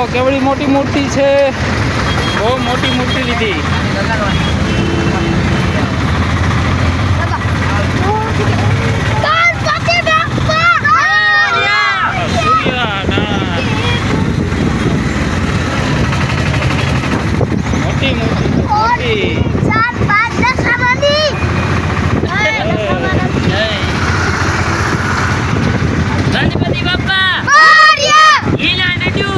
કેવડી મોટી મૂર્તિ છે, બહુ મોટી મૂર્તિ લીધી. મોટી મૂર્તિ મોટી. ગણપતિ બાપ્પા લીલા નડ્યુ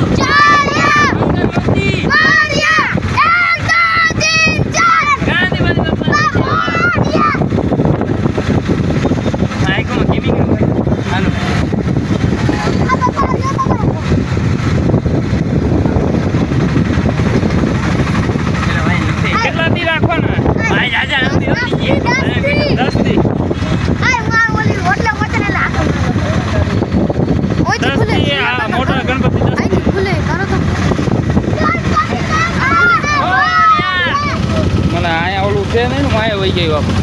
કેટલાથી રાખવાના? 10થી. મોટા ગણપતિ 10થી. મને અહીંયા ઓલું છે નહીં ને, માયા વહી ગયું આપણે.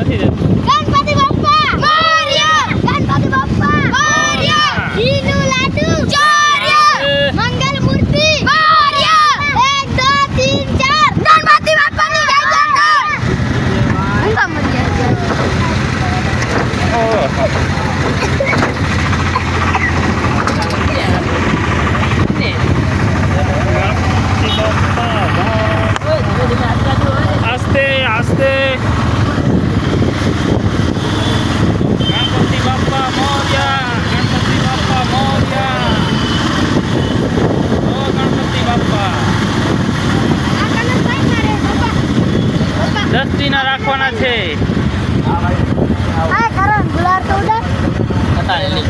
નથી જતું. ગણપતિ બાપ્પા મોરયા, ગણપતિ બાપ્પા મોરયા, ઘીનું લાડુ ચોર્યા, મંગલ મૂર્તિ મોરયા, 1 2 3 4 ગણપતિ બાપ્પાની જય જયકાર. ઊંઘા મરી ઓહો. આસ્તે આસ્તે. ગણપતિ બાપ્પા મોરયા, ગણપતિ બાપ્પા મોરયા. ઓ ગણપતિ બાપ્પા. 10થી ના રાખવાના છે. આ કરો ગુલાર તો ઉડા અત્યારે નહીં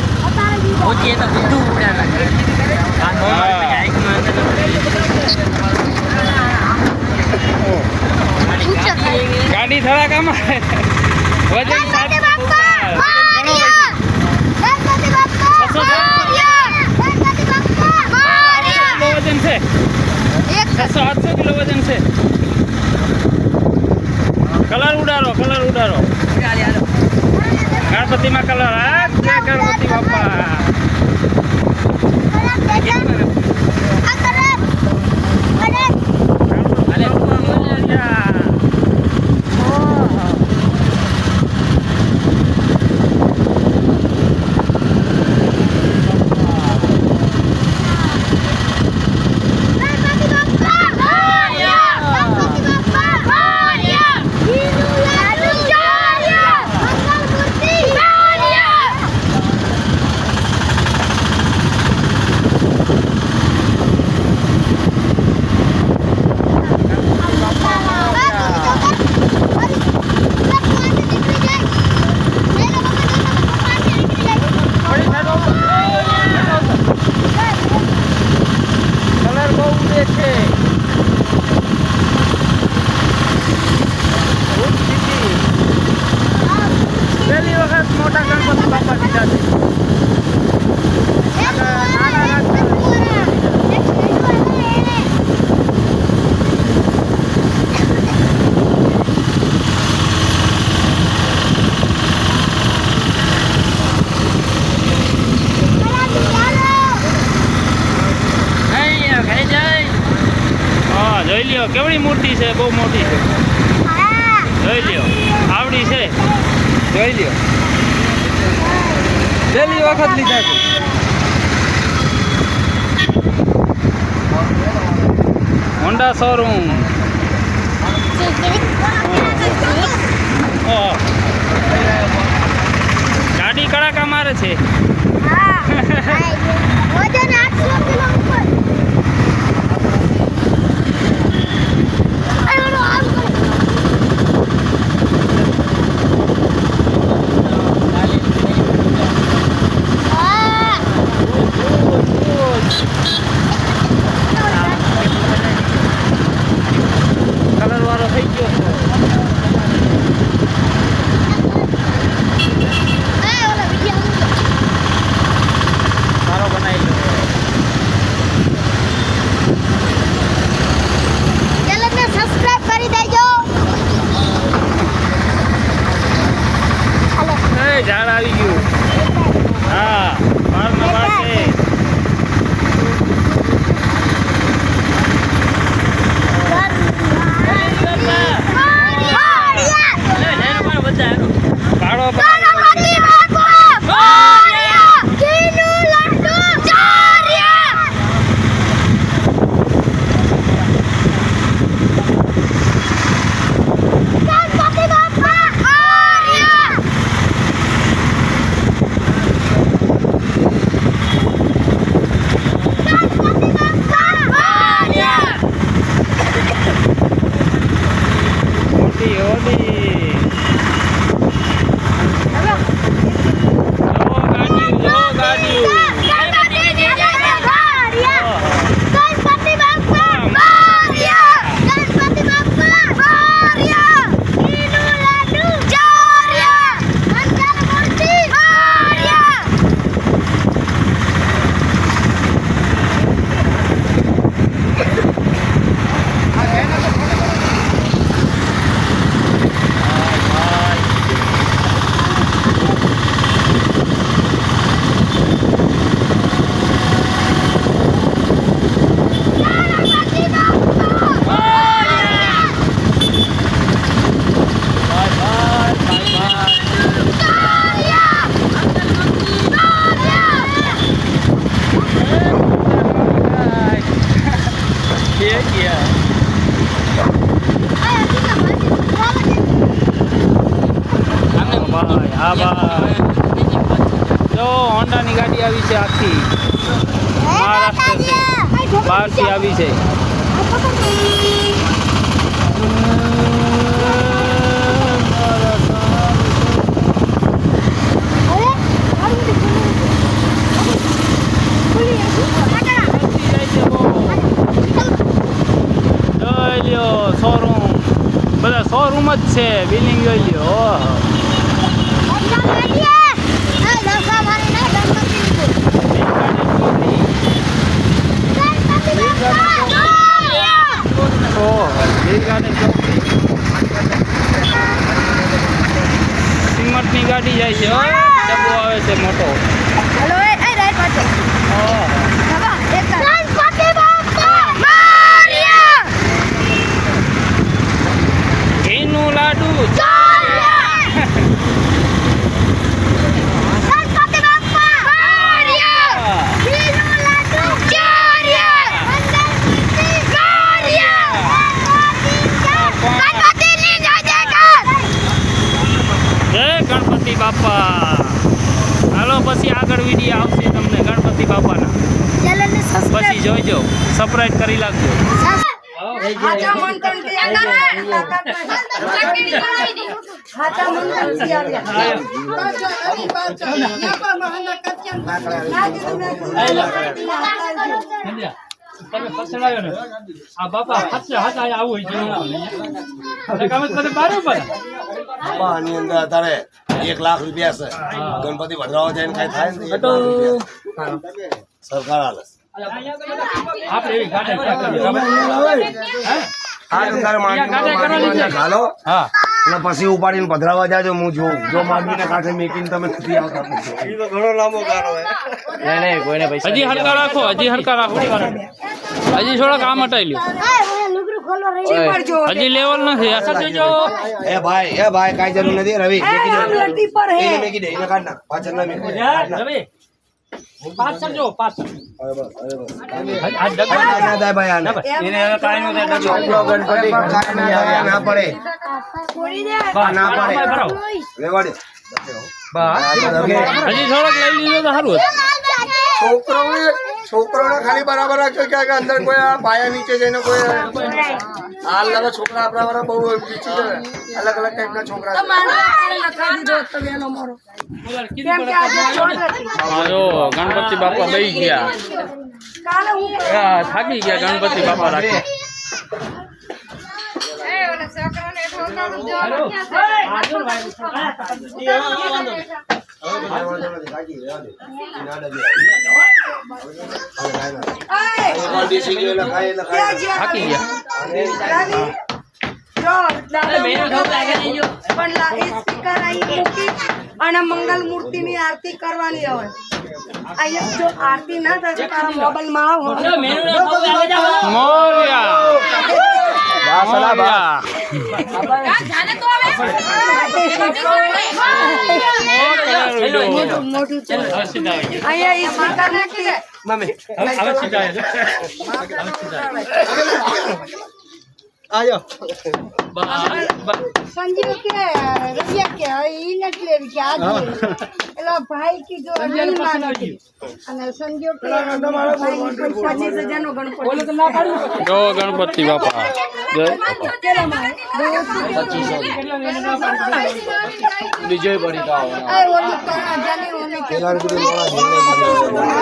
પહોંચીએ તો બધું ઉડા નાખે. ગાડી થોડા કામ આવે. વજન ગણપતિ બાપ્પા મોરયા, ગણપતિ બાપ્પા મોરયા, ગણપતિ બાપ્પા મોરયા. કિલો વજન છે. 600-800 કિલો વજન છે. કલર ઉડાડો, કલર ઉડાડો. ગણપતિમાં કલર. હા જય ગણપતિ બાપ્પા. પહેલી વખત મોટા ગણપતિ બાપા દીધા છે. હા જોઈ લ્યો કેવડી મૂર્તિ છે, બહુ મોટી છે. જોઈ લ્યો આવડી છે. જોઈ લ્યો પહેલી વખત લીધા છે. Honda showroom. ગાડી કડાકા મારે છે. વજન 800 કિલો ઉપર. કલર વાળો થઈ ગયો. સારો બનાવી લો. વાહ વાહ જો હોન્ડાની ગાડી આવી છે આખી મહારાષ્ટ્ર છે બહારથી આવી છે જોઈ લ્યો શોરૂમ બધા શોરૂમ જ છે બિલ્ડિંગ જોઈ લ્યો ઓહો સિમટની ગાડી જાય છે હો ડબ્બો આવે છે મોટો ઓહો ઘીનું લાડુ જય ગણપતિ બાપા હાલો પછી આગળ વિડીયો આવશે તમને ગણપતિ બાપાના પછી જોઈજો સબસ્ક્રાઇબ કરી લાગજો તમે ફસડાયો ને આ બાપા ફસડા હતા આવું છે બરોબર આની અંદર અત્યારે 1 લાખ રૂપિયા છે ગણપતિ વધારવા જાય ને કઈ થાય ને 1 લાખ રૂપિયા સરકાર આલે આપણે એવી ગાડી હાલો હા અને પછી ઉપાડીને પધરાવા જાજો હું જોઉં જો માંડીને કાંઠે મેકીને તમે નથી આવતા ઘણો લાંબો ગાળો હજી હલકા રાખો હજી થોડાક આમ હટાઈ લ્યો હજી લેવલ નથી આ જો એ ભાઈ કાઈ જરૂર નથી રવિ મેકી દે એને કાઢ નાખ પાછળ ના મેકી રવિ પાછળ જો પાછળ ના થાય ભાઈ આને એને કાઈ નો થાય છોકરો ગણપતિ ના પડે ના પડે લેવા દે હજી થોડોક લઈ લીધો તો સારું છોકરોને ખાલી બરાબર રાખ્યો કે અંદર કોઈ આ પાયા નીચે જઈને કોઈ હાલ લગા છોકરા આપણા વાળા બહુ બીચી છે અલગ અલગ ટાઈપના છોકરા જો ગણપતિ બાપા બેહી ગયા થાકી ગયા ગણપતિ બાપા રાખે થાકી અને મંગલ મૂર્તિ ની આરતી કરવાની હોય અહીંયા જો આરતી ના થાય તો તારા મોબાઈલ માં આવો મોર્યા મોટું છે અહીંયા ઈ સ્પીકર સંજીવ કે રવિયા કે ઈ નથી લેવી કે આ એલો ભાઈ કીધું નહીં માનતી અને સંજીવ કે ભાઈ 25,000 નો ગણપતિ જો ગણપતિ બાપા વિજય પડી ઓલી 3,000 ની